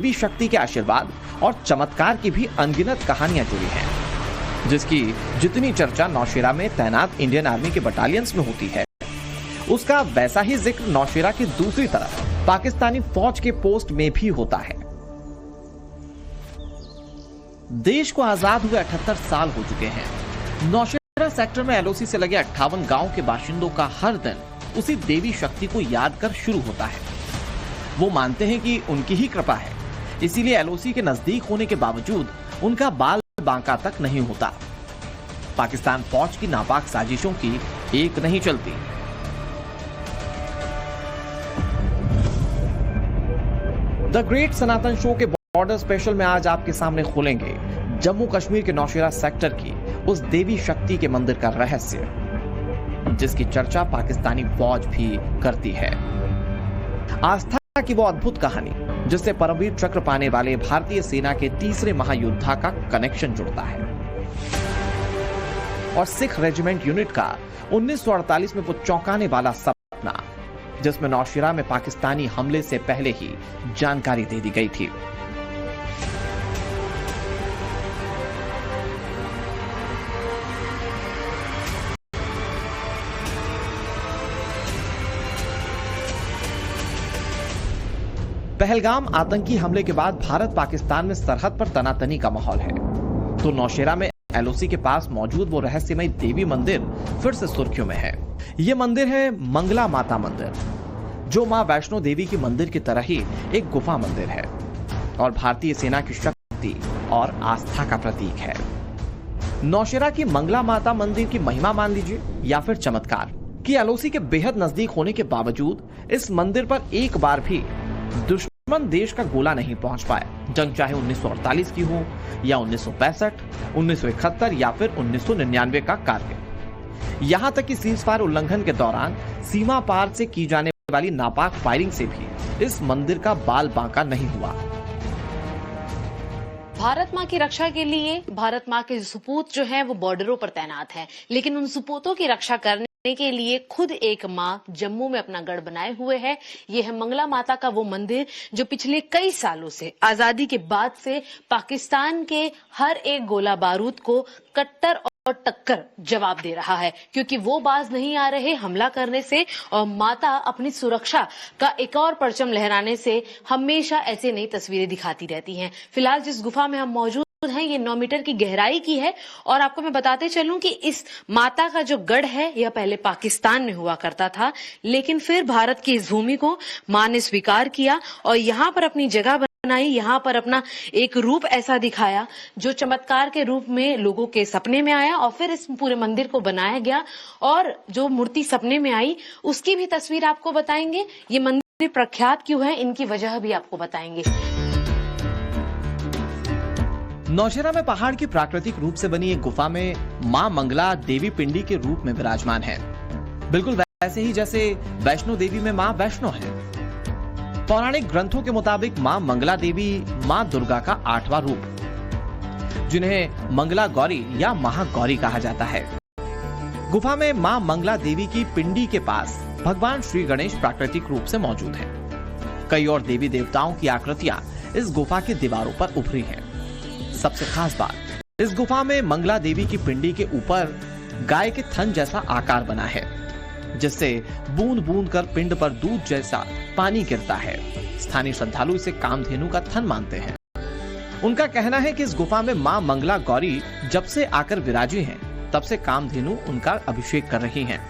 देवी शक्ति के आशीर्वाद और चमत्कार की भी अनगिनत कहानियां जुड़ी हैं, जिसकी जितनी चर्चा नौशेरा में तैनात इंडियन आर्मी के बटालियंस में होती है, उसका वैसा ही जिक्र नौशेरा की दूसरी तरफ पाकिस्तानी फौज के पोस्ट में भी होता है। देश को आजाद हुए 78 साल हो चुके हैं। नौशेरा सेक्टर में एलओसी से लगे 58 गांव के बाशिंदों का हर दिन उसी देवी शक्ति को याद कर शुरू होता है। वो मानते हैं कि उनकी ही कृपा है, इसीलिए एलओसी के नजदीक होने के बावजूद उनका बाल बांका तक नहीं होता। पाकिस्तान फौज की नापाक साजिशों की एक नहीं चलती। द ग्रेट सनातन शो के बॉर्डर स्पेशल में आज आपके सामने खोलेंगे जम्मू कश्मीर के नौशेरा सेक्टर की उस देवी शक्ति के मंदिर का रहस्य, जिसकी चर्चा पाकिस्तानी फौज भी करती है। आस्था की वो अद्भुत कहानी जिससे परमवीर चक्र पाने वाले भारतीय सेना के तीसरे महायोद्धा का कनेक्शन जुड़ता है और सिख रेजिमेंट यूनिट का 1948 में वो चौंकाने वाला सपना, जिसमें नौशेरा में पाकिस्तानी हमले से पहले ही जानकारी दे दी गई थी। पहलगाम आतंकी हमले के बाद भारत पाकिस्तान में सरहद पर तनातनी का माहौल है, तो नौशेरा में एलओसी के पास मौजूद वो रहस्यमय देवी मंदिर फिर से सुर्खियों में है। ये मंदिर है मंगला माता मंदिर, जो मां वैष्णो देवी की मंदिर की तरह ही एक गुफा मंदिर है और भारतीय सेना की शक्ति और आस्था का प्रतीक है। नौशेरा की मंगला माता मंदिर की महिमा मान लीजिए या फिर चमत्कार कि एलओसी के बेहद नजदीक होने के बावजूद इस मंदिर पर एक बार भी दुश्मन देश का गोला नहीं पहुंच पाया। जंग चाहे 1948 की हो या 1965, 1971 या फिर 1999 का कार्य, यहां तक कि सीजफायर उल्लंघन के दौरान सीमा पार से की जाने वाली नापाक फायरिंग से भी इस मंदिर का बाल बांका नहीं हुआ। भारत माँ की रक्षा के लिए भारत माँ के सुपूत जो हैं वो बॉर्डरों पर तैनात हैं, लेकिन उन सुपूतों की रक्षा करने के लिए खुद एक माँ जम्मू में अपना गढ़ बनाए हुए है। ये है मंगला माता का वो मंदिर जो पिछले कई सालों से, आजादी के बाद से, पाकिस्तान के हर एक गोला बारूद को कट्टर और टक्कर जवाब दे रहा है, क्योंकि वो बाज नहीं आ रहे हमला करने से और माता अपनी सुरक्षा का एक और परचम लहराने से हमेशा ऐसे नई तस्वीरें दिखाती रहती हैं। फिलहाल जिस गुफा में हम मौजूद है ये 9 मीटर की गहराई की है और आपको मैं बताते चलूं कि इस माता का जो गढ़ है यह पहले पाकिस्तान में हुआ करता था, लेकिन फिर भारत की इस भूमि को मां ने स्वीकार किया और यहाँ पर अपनी जगह बनाई, यहाँ पर अपना एक रूप ऐसा दिखाया जो चमत्कार के रूप में लोगों के सपने में आया और फिर इस पूरे मंदिर को बनाया गया। और जो मूर्ति सपने में आई उसकी भी तस्वीर आपको बताएंगे। ये मंदिर प्रख्यात क्यों है इनकी वजह भी आपको बताएंगे। नौशेरा में पहाड़ की प्राकृतिक रूप से बनी एक गुफा में मां मंगला देवी पिंडी के रूप में विराजमान है, बिल्कुल वैसे ही जैसे वैष्णो देवी में मां वैष्णो है। पौराणिक ग्रंथों के मुताबिक मां मंगला देवी मां दुर्गा का 8वां रूप, जिन्हें मंगला गौरी या महागौरी कहा जाता है। गुफा में मां मंगला देवी की पिंडी के पास भगवान श्री गणेश प्राकृतिक रूप से मौजूद हैं। कई और देवी देवताओं की आकृतियां इस गुफा की दीवारों पर उभरी हैं। सबसे खास बात, इस गुफा में मंगला देवी की पिंडी के ऊपर गाय के थन जैसा आकार बना है, जिससे बूंद बूंद कर पिंड पर दूध जैसा पानी गिरता है। स्थानीय श्रद्धालु इसे कामधेनु का थन मानते हैं। उनका कहना है कि इस गुफा में मां मंगला गौरी जब से आकर विराजी हैं, तब से कामधेनु उनका अभिषेक कर रही हैं।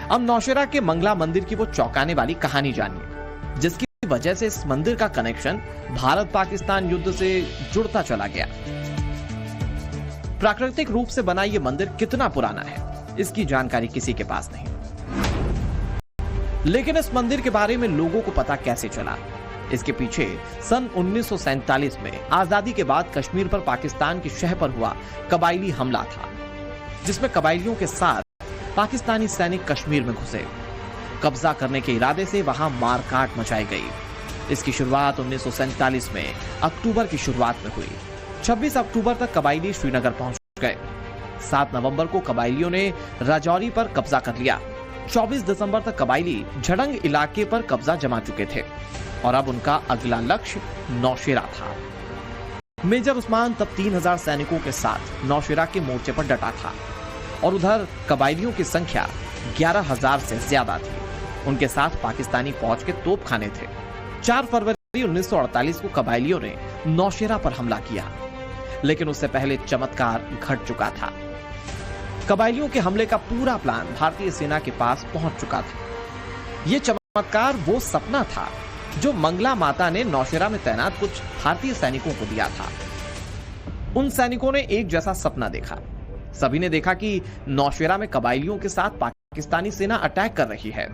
अब नौशेरा के मंगला मंदिर की वो चौंकाने वाली कहानी जानिए, जिसकी वजह से इस मंदिर का कनेक्शन भारत पाकिस्तान युद्ध से जुड़ता चला गया। प्राकृतिक रूप से बना यह मंदिर कितना पुराना है, इसकी जानकारी किसी के पास नहीं, लेकिन इस मंदिर के बारे में लोगों को पता कैसे चला? इसके पीछे सन 1947 में आजादी के बाद कश्मीर पर पाकिस्तान की शह पर हुआ कबायली हमला था, जिसमें कबायलियों के साथ पाकिस्तानी सैनिक कश्मीर में घुसे। कब्जा करने के इरादे से वहां मारकाट मचाई गई। इसकी शुरुआत 1947 में अक्टूबर की शुरुआत में हुई। 26 अक्टूबर तक कबायली श्रीनगर पहुंच गए। 7 नवंबर को कबायलियों ने राजौरी पर कब्जा कर लिया। 24 दिसंबर तक कबायली झड़ंग इलाके पर कब्जा जमा चुके थे और अब उनका अगला लक्ष्य नौशेरा था। मेजर उस्मान तब 3000 सैनिकों के साथ नौशेरा के मोर्चे पर डटा था और उधर कबायलियों की संख्या 11,000 से ज्यादा थी। उनके साथ पाकिस्तानी फौज के तोपखाने थे। 4 फरवरी 1948 को कबायलियों ने नौशेरा पर हमला किया, लेकिन उससे पहले चमत्कार घट चुका था। कबायलियों के हमले का पूरा प्लान भारतीय सेना के पास पहुंच चुका था। यह चमत्कार वो सपना था जो मंगला माता ने नौशेरा में तैनात कुछ भारतीय सैनिकों को दिया था। उन सैनिकों ने एक जैसा सपना देखा। सभी ने देखा कि नौशेरा में कबायलियों के साथ पाकिस्तानी सेना अटैक कर रही है।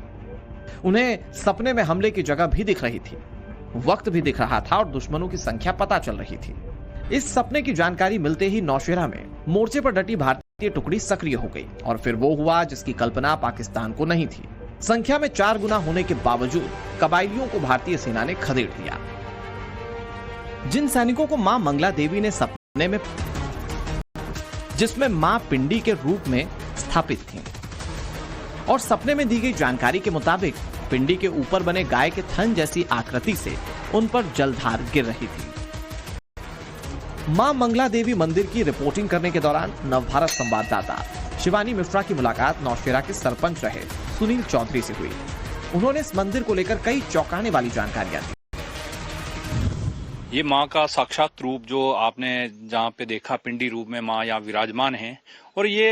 उन्हें सपने में हमले की जगह भी दिख रही थी, वक्त भी दिख रहा था और दुश्मनों की संख्या पता चल रही थी। इस सपने की जानकारी मिलते ही नौशेरा में मोर्चे पर डटी भारतीय टुकड़ी सक्रिय हो गई और फिर वो हुआ जिसकी कल्पना पाकिस्तान को नहीं थी। संख्या में 4 गुना होने के बावजूद कबायलियों को भारतीय सेना ने खदेड़ दिया। जिन सैनिकों को मां मंगला देवी ने सपने में, जिसमें मां पिंडी के रूप में स्थापित थीं, और सपने में दी गई जानकारी के मुताबिक पिंडी के ऊपर बने गाय के थन जैसी आकृति से उन पर जलधार गिर रही थी। मां मंगला देवी मंदिर की रिपोर्टिंग करने के दौरान नवभारत संवाददाता शिवानी मिश्रा की मुलाकात नौशेरा के सरपंच रहे सुनील चौधरी से हुई। उन्होंने इस मंदिर को लेकर कई चौंकाने वाली जानकारियां दी। ये माँ का साक्षात रूप जो आपने जहाँ पे देखा, पिंडी रूप में माँ यहाँ विराजमान है। और ये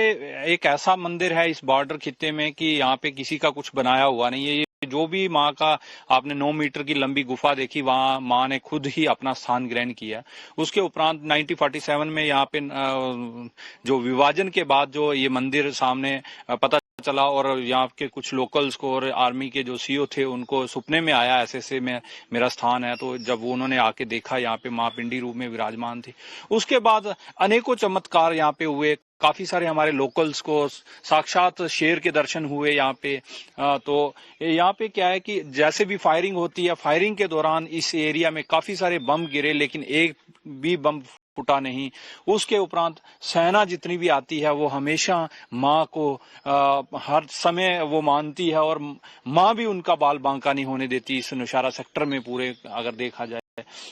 एक ऐसा मंदिर है इस बॉर्डर खित्ते में कि यहाँ पे किसी का कुछ बनाया हुआ नहीं है। ये जो भी माँ का आपने 9 मीटर की लंबी गुफा देखी, वहाँ माँ ने खुद ही अपना स्थान ग्रहण किया। उसके उपरांत 1947 में यहाँ पे जो विभाजन के बाद जो ये मंदिर सामने पता चला और यहाँ के कुछ लोकल्स को और आर्मी के जो सीओ थे उनको सपने में आया ऐसे में मेरा स्थान है। तो जब उन्होंने आके देखा यहाँ पे माँ पिंडी रूप में विराजमान थी, उसके बाद अनेकों चमत्कार यहाँ पे हुए। काफी सारे हमारे लोकल्स को साक्षात शेर के दर्शन हुए यहाँ पे। तो यहाँ पे क्या है कि जैसे भी फायरिंग होती है, फायरिंग के दौरान इस एरिया में काफी सारे बम गिरे, लेकिन एक भी बम फूटा नहीं। उसके उपरांत सेना जितनी भी आती है वो हमेशा माँ को हर समय वो मानती है और माँ भी उनका बाल बांका नहीं होने देती। इस नौशेरा सेक्टर में पूरे अगर देखा जाए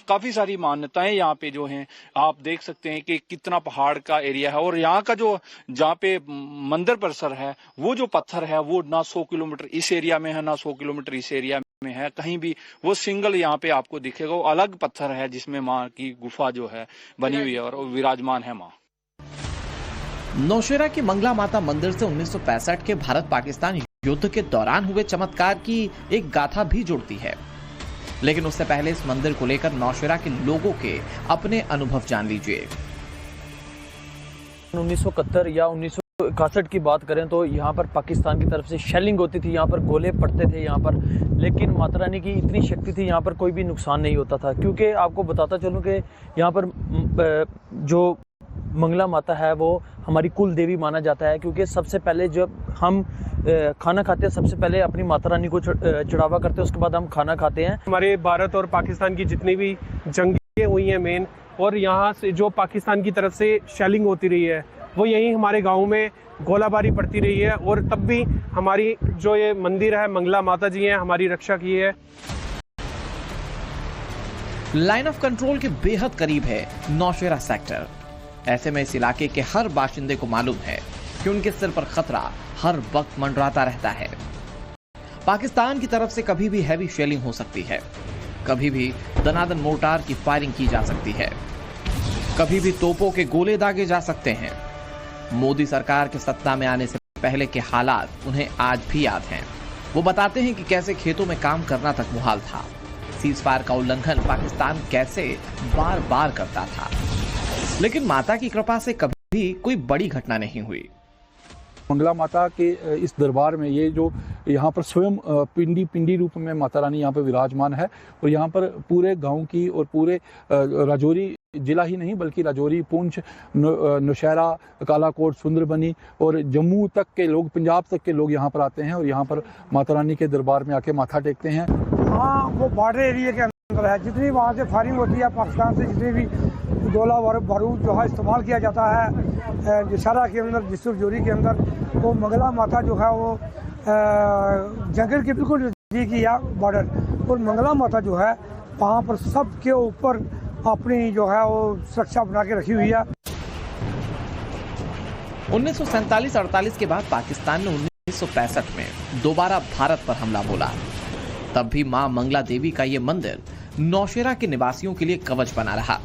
काफी सारी मान्यताएं यहाँ पे जो हैं, आप देख सकते हैं कि कितना पहाड़ का एरिया है। और यहाँ का जो जहाँ पे मंदिर परिसर है, वो जो पत्थर है वो ना 100 किलोमीटर इस एरिया में है, ना 100 किलोमीटर इस एरिया में है। कहीं भी वो सिंगल यहाँ पे आपको दिखेगा, वो अलग पत्थर है जिसमें माँ की गुफा जो है बनी हुई है और विराजमान है माँ। नौशेरा की मंगला माता मंदिर से 1965 के भारत पाकिस्तान युद्ध के दौरान हुए चमत्कार की एक गाथा भी जुड़ती है। लेकिन उससे पहले इस मंदिर को लेकर नौशेरा के लोगों के अपने अनुभव जान लीजिए। 1971 या 1961 की बात करें तो यहाँ पर पाकिस्तान की तरफ से शेलिंग होती थी, यहाँ पर गोले पड़ते थे यहाँ पर, लेकिन माता रानी की इतनी शक्ति थी, यहाँ पर कोई भी नुकसान नहीं होता था। क्योंकि आपको बताता चलूँ कि यहाँ पर जो मंगला माता है वो हमारी कुल देवी माना जाता है। क्योंकि सबसे पहले जब हम खाना खाते हैं, सबसे पहले अपनी माता रानी को चढ़ावा करते हैं, उसके बाद हम खाना खाते हैं। हमारे भारत और पाकिस्तान की जितनी भी जंगें हुई हैं मेन, और यहाँ से जो पाकिस्तान की तरफ से शेलिंग होती रही है, वो यहीं हमारे गांव में गोलाबारी पड़ती रही है। और तब भी हमारी जो ये मंदिर है मंगला माता जी हैं, हमारी रक्षा की है। लाइन ऑफ कंट्रोल के बेहद करीब है नौशेरा सेक्टर। ऐसे में इस इलाके के हर बाशिंदे को मालूम है कि उनके सिर पर खतरा हर वक्त मंडराता रहता है। पाकिस्तान की तरफ से कभी भी हैवी शेलिंग हो सकती है, कभी भी दनादन मोर्टार की फायरिंग की जा सकती है, कभी भी तोपों के गोले दागे जा सकते हैं। मोदी सरकार के सत्ता में आने से पहले के हालात उन्हें आज भी याद हैं। वो बताते हैं कि कैसे खेतों में काम करना तक मुहाल था, सीज फायर का उल्लंघन पाकिस्तान कैसे बार बार करता था, लेकिन माता की कृपा से कभी कोई बड़ी घटना नहीं हुई। मंगला माता के इस दरबार में ये जो यहाँ पर स्वयं पिंडी रूप में माता रानी यहाँ पर विराजमान है, और यहाँ पर पूरे गांव की और पूरे राजौरी जिला ही नहीं बल्कि राजौरी, पुंछ, नौशेरा, कालाकोट, सुंदरबनी और जम्मू तक के लोग, पंजाब तक के लोग यहाँ पर आते हैं और यहाँ पर माता रानी के दरबार में आके माथा टेकते हैं। हाँ, वो बॉर्डर एरिया के अंदर है। जितनी वहाँ से फायरिंग होती है पाकिस्तान से, जितनी भी गोला बारूद जो है इस्तेमाल किया जाता है नौशेरा के अंदर, जिसुर जोरी के अंदर, वो मंगला माता जो है वो जंगल के बिल्कुल नजदीक ही है बॉर्डर। और मंगला माता जो है वहाँ पर सबके ऊपर अपनी जो है वो सुरक्षा बना के रखी हुई है। 1947-48 के बाद पाकिस्तान ने 1965 में दोबारा भारत पर हमला बोला। तब भी मां मंगला देवी का ये मंदिर नौशेरा के निवासियों के लिए कवच बना रहा।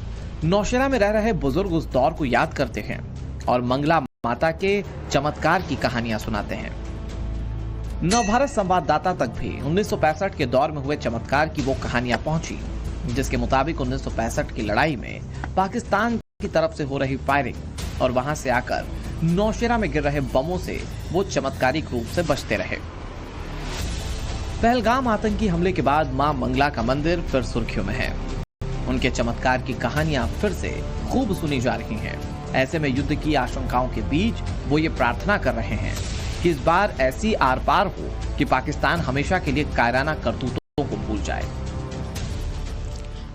नौशेरा में रह रहे बुजुर्ग उस दौर को याद करते हैं और मंगला माता के चमत्कार की कहानियां सुनाते हैं। नवभारत संवाददाता तक भी 1965 के दौर में हुए चमत्कार की वो कहानियां पहुंची, जिसके मुताबिक 1965 की लड़ाई में पाकिस्तान की तरफ से हो रही फायरिंग और वहां से आकर नौशेरा में गिर रहे बमों से वो चमत्कारिक रूप से बचते रहे। पहलगाम आतंकी हमले के बाद मां मंगला का मंदिर फिर सुर्खियों में है। उनके चमत्कार की कहानियां फिर से खूब सुनी जा रही हैं। ऐसे में युद्ध की आशंकाओं के बीच वो ये प्रार्थना कर रहे हैं कि इस बार ऐसी आर पार हो कि पाकिस्तान हमेशा के लिए कायराना करतूतों को भूल जाए।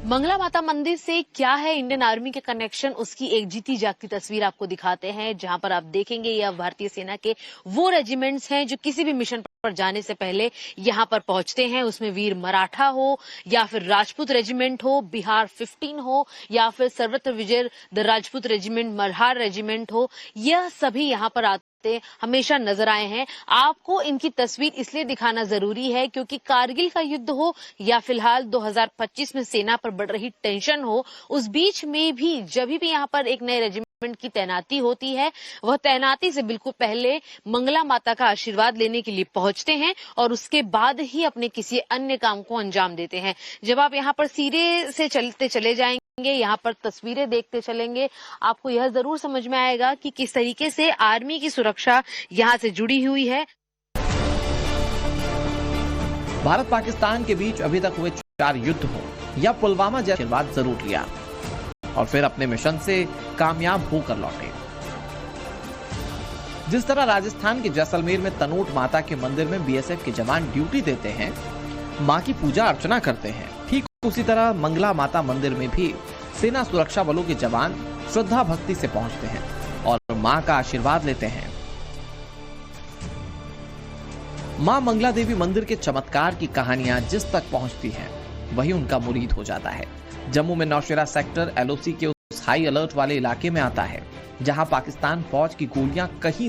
मंगला माता मंदिर से क्या है इंडियन आर्मी के कनेक्शन, उसकी एक जीती जागती तस्वीर आपको दिखाते हैं, जहां पर आप देखेंगे यह भारतीय सेना के वो रेजिमेंट्स हैं जो किसी भी मिशन पर जाने से पहले यहां पर पहुंचते हैं। उसमें वीर मराठा हो या फिर राजपूत रेजिमेंट हो, बिहार 15 हो या फिर सर्वत्र विजय the Rajput regiment, Malhar regiment हो, यह सभी यहां पर हमेशा नजर आए हैं। आपको इनकी तस्वीर इसलिए दिखाना जरूरी है क्योंकि कारगिल का युद्ध हो या फिलहाल 2025 में सेना पर बढ़ रही टेंशन हो, उस बीच में भी जब भी यहाँ पर एक नए रेजिमेंट की तैनाती होती है, वह तैनाती से बिल्कुल पहले मंगला माता का आशीर्वाद लेने के लिए पहुंचते हैं और उसके बाद ही अपने किसी अन्य काम को अंजाम देते हैं। जब आप यहाँ पर सीधे से चलते चले जाएंगे, यहाँ पर तस्वीरें देखते चलेंगे, आपको यह जरूर समझ में आएगा कि किस तरीके से आर्मी की सुरक्षा यहाँ से जुड़ी हुई है। भारत पाकिस्तान के बीच अभी तक हुए 4 युद्ध हो या पुलवामा जैसे आशीर्वाद जरूर लिया और फिर अपने मिशन से कामयाब होकर लौटे। जिस तरह राजस्थान के जैसलमेर में तनोट माता के मंदिर में बीएसएफ के जवान ड्यूटी देते हैं, मां की पूजा अर्चना करते हैं, ठीक उसी तरह मंगला माता मंदिर में भी सेना सुरक्षा बलों के जवान श्रद्धा भक्ति से पहुंचते हैं और मां का आशीर्वाद लेते हैं। मां मंगला देवी मंदिर के चमत्कार की कहानियां जिस तक पहुंचती हैं, वही उनका मुरीद हो जाता है। जम्मू में नौशेरा सेक्टर एलओसी के उस हाई अलर्ट वाले इलाके में आता है, जहां पाकिस्तान फौज की गोलियां कहीं